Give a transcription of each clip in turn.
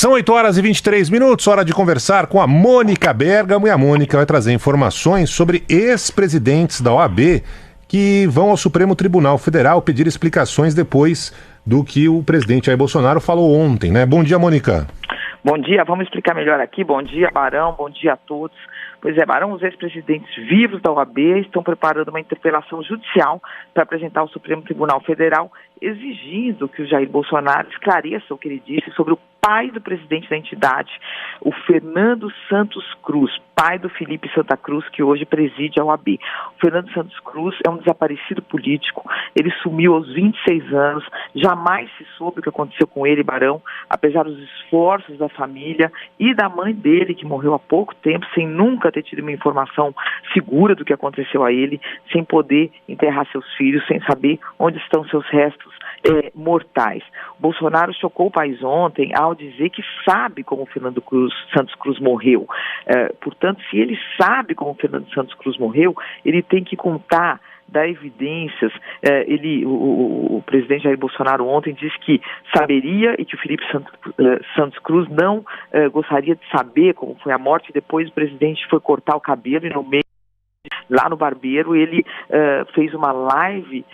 São 8h23, hora de conversar com a Mônica Bergamo, e a Mônica vai trazer informações sobre ex-presidentes da OAB que vão ao Supremo Tribunal Federal pedir explicações depois do que o presidente Jair Bolsonaro falou ontem, né? Bom dia, Mônica. Bom dia, vamos explicar melhor aqui. Bom dia, Barão, bom dia a todos. Pois é, Barão, os ex-presidentes vivos da OAB estão preparando uma interpelação judicial para apresentar ao Supremo Tribunal Federal, exigindo que o Jair Bolsonaro esclareça o que ele disse sobre o pai do presidente da entidade, o Fernando Santos Cruz, pai do Felipe Santa Cruz, que hoje preside a OAB. O Fernando Santos Cruz é um desaparecido político, ele sumiu aos 26 anos, jamais se soube o que aconteceu com ele, Barão, apesar dos esforços da família e da mãe dele, que morreu há pouco tempo, sem nunca ter tido uma informação segura do que aconteceu a ele, sem poder enterrar seus filhos, sem saber onde estão seus restos mortais. O Bolsonaro chocou o país ontem ao dizer que sabe como o Fernando Santos Cruz morreu. Portanto, se ele sabe como o Fernando Santos Cruz morreu, ele tem que contar, dar evidências. O presidente Jair Bolsonaro ontem disse que saberia e que o Felipe Santos Cruz não gostaria de saber como foi a morte. Depois o presidente foi cortar o cabelo e no meio, lá no barbeiro, ele fez uma live,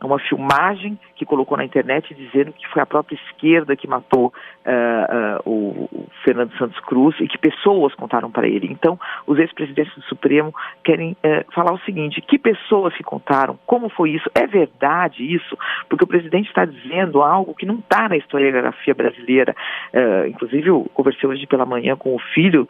uma filmagem que colocou na internet dizendo que foi a própria esquerda que matou o Fernando Santos Cruz e que pessoas contaram para ele. Então, os ex-presidentes do Supremo querem falar o seguinte: que pessoas que contaram? Como foi isso? É verdade isso? Porque o presidente está dizendo algo que não está na historiografia brasileira. Inclusive, eu conversei hoje pela manhã com o filho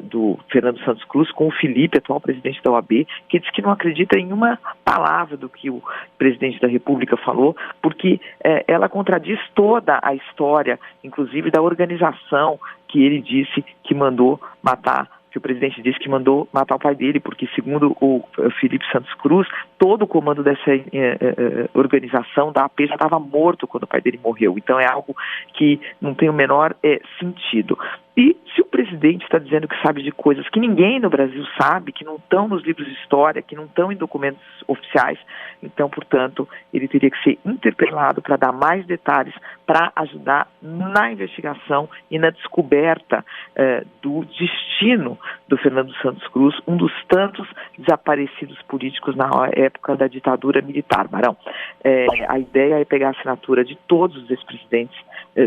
do Fernando Santos Cruz, com o Felipe, atual presidente da OAB, que diz que não acredita em uma palavra do que o presidente da República falou, porque ela contradiz toda a história, inclusive da organização que ele disse que mandou matar, que o presidente disse que mandou matar o pai dele, porque segundo o Felipe Santos Cruz, todo o comando dessa organização da AP já estava morto quando o pai dele morreu. Então é algo que não tem o menor sentido. E se o presidente está dizendo que sabe de coisas que ninguém no Brasil sabe, que não estão nos livros de história, que não estão em documentos oficiais, então, portanto, ele teria que ser interpelado para dar mais detalhes, para ajudar na investigação e na descoberta do destino do Fernando Santos Cruz, um dos tantos desaparecidos políticos na época da ditadura militar, Barão. A ideia é pegar a assinatura de todos os ex-presidentes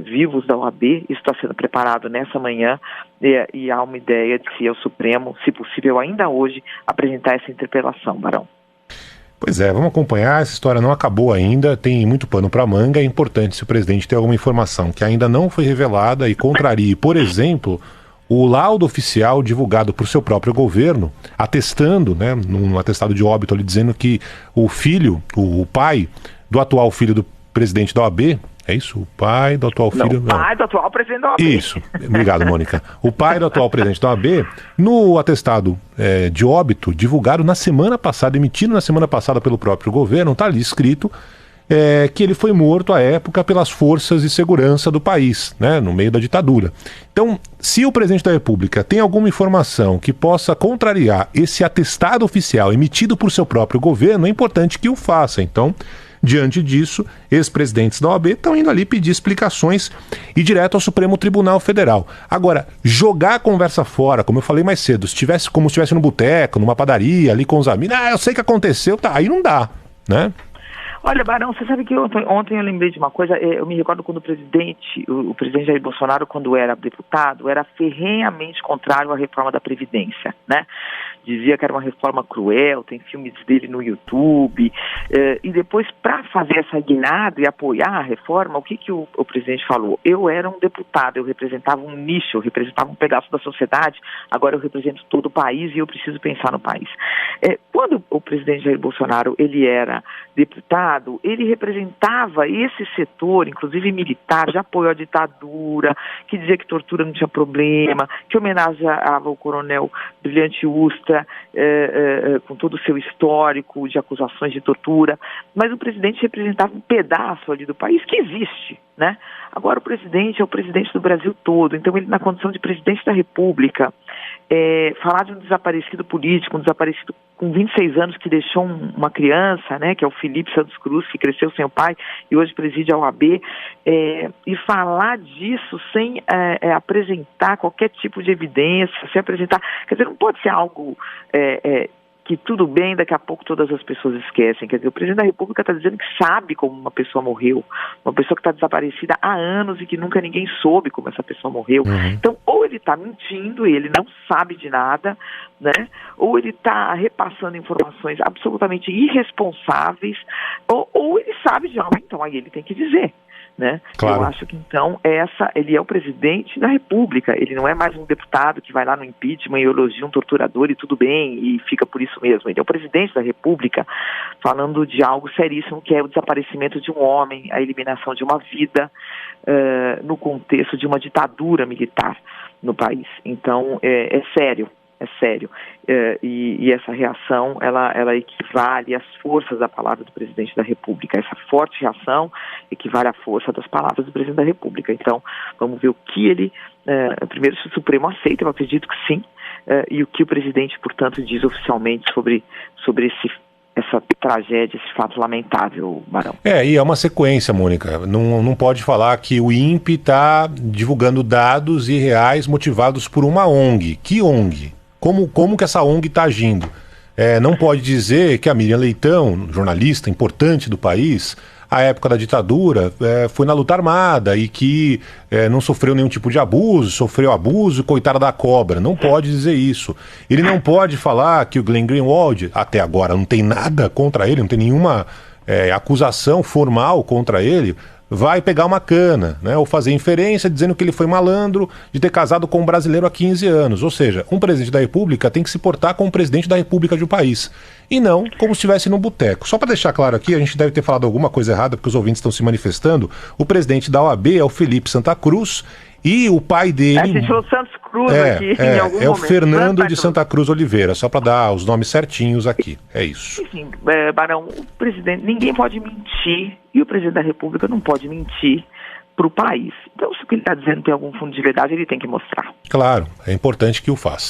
vivos da OAB. Isso está sendo preparado nessa manhã e há uma ideia de que ao Supremo, se possível ainda hoje, apresentar essa interpelação, Barão. Pois é, vamos acompanhar, essa história não acabou ainda, tem muito pano para manga. É importante, se o presidente tem alguma informação que ainda não foi revelada e contrarie, por exemplo, o laudo oficial divulgado por seu próprio governo, atestando, né, num atestado de óbito ali, dizendo que o filho, o pai do atual filho do presidente da OAB, é isso? O pai do atual filho... Não, o pai do atual presidente da OAB. Isso, obrigado, Mônica. O pai do atual presidente da OAB, no atestado de óbito divulgado na semana passada, emitido na semana passada pelo próprio governo, está ali escrito que ele foi morto à época pelas forças de segurança do país, né, no meio da ditadura. Então, se o presidente da República tem alguma informação que possa contrariar esse atestado oficial emitido por seu próprio governo, é importante que o faça. Então, diante disso, ex-presidentes da OAB estão indo ali pedir explicações e direto ao Supremo Tribunal Federal. Agora, jogar a conversa fora, como eu falei mais cedo, como se estivesse no boteco, numa padaria, ali com os amigos, eu sei que aconteceu, tá, aí não dá, né? Olha, Barão, você sabe que ontem eu lembrei de uma coisa. Eu me recordo quando o presidente Jair Bolsonaro, quando era deputado, era ferrenhamente contrário à reforma da Previdência, né? Dizia que era uma reforma cruel, tem filmes dele no YouTube, e depois, para fazer essa guinada e apoiar a reforma, o que o presidente falou? Eu era um deputado, eu representava um nicho, eu representava um pedaço da sociedade, agora eu represento todo o país e eu preciso pensar no país. Quando o presidente Jair Bolsonaro ele era deputado, ele representava esse setor, inclusive militar, já apoiou a ditadura, que dizia que tortura não tinha problema, que homenageava o coronel Brilhante Ustra, com todo o seu histórico de acusações de tortura, mas o presidente representava um pedaço ali do país que existe, né? Agora o presidente é o presidente do Brasil todo, então ele, na condição de presidente da República, falar de um desaparecido político, um desaparecido com 26 anos, que deixou uma criança, né, que é o Felipe Santos Cruz, que cresceu sem o pai e hoje preside a OAB, e falar disso sem apresentar qualquer tipo de evidência, sem apresentar, quer dizer, não pode ser algo que tudo bem, daqui a pouco todas as pessoas esquecem. Quer dizer, o presidente da República está dizendo que sabe como uma pessoa morreu, uma pessoa que está desaparecida há anos e que nunca ninguém soube como essa pessoa morreu. Então, ou ele está mentindo e ele não sabe de nada, né? Ou ele está repassando informações absolutamente irresponsáveis, ou ele sabe de algo, então aí ele tem que dizer. Né? Claro. Eu acho que então ele é o presidente da República, ele não é mais um deputado que vai lá no impeachment e elogia um torturador e tudo bem, e fica por isso mesmo. Ele é o presidente da República falando de algo seríssimo, que é o desaparecimento de um homem, a eliminação de uma vida no contexto de uma ditadura militar no país. Então é sério. É sério. E essa reação, ela equivale às forças da palavra do presidente da República. Essa forte reação equivale à força das palavras do presidente da República. Então, vamos ver o que ele... primeiro, se o Supremo aceita, eu acredito que sim, e o que o presidente, portanto, diz oficialmente sobre essa tragédia, esse fato lamentável, Barão. E é uma sequência, Mônica. Não pode falar que o INPE está divulgando dados irreais motivados por uma ONG. Que ONG? Como que essa ONG está agindo? Não pode dizer que a Miriam Leitão, jornalista importante do país, à época da ditadura, foi na luta armada e que não sofreu nenhum tipo de abuso, sofreu abuso, coitada da cobra. Não pode dizer isso. Ele não pode falar que o Glenn Greenwald, até agora, não tem nada contra ele, não tem nenhuma acusação formal contra ele, vai pegar uma cana, né, ou fazer inferência dizendo que ele foi malandro de ter casado com um brasileiro há 15 anos. Ou seja, um presidente da República tem que se portar como presidente da República de um país, e não como se estivesse num boteco. Só para deixar claro aqui, a gente deve ter falado alguma coisa errada, porque os ouvintes estão se manifestando. O presidente da OAB é o Felipe Santa Cruz, e o pai dele... A gente falou Santos Cruz aqui em algum momento. É o Fernando de Santa Cruz Oliveira, só para dar os nomes certinhos aqui. É isso. Enfim, Barão, o presidente, ninguém pode mentir, e o presidente da República não pode mentir para o país. Então, se o que ele está dizendo tem algum fundo de verdade, ele tem que mostrar. Claro, é importante que o faça.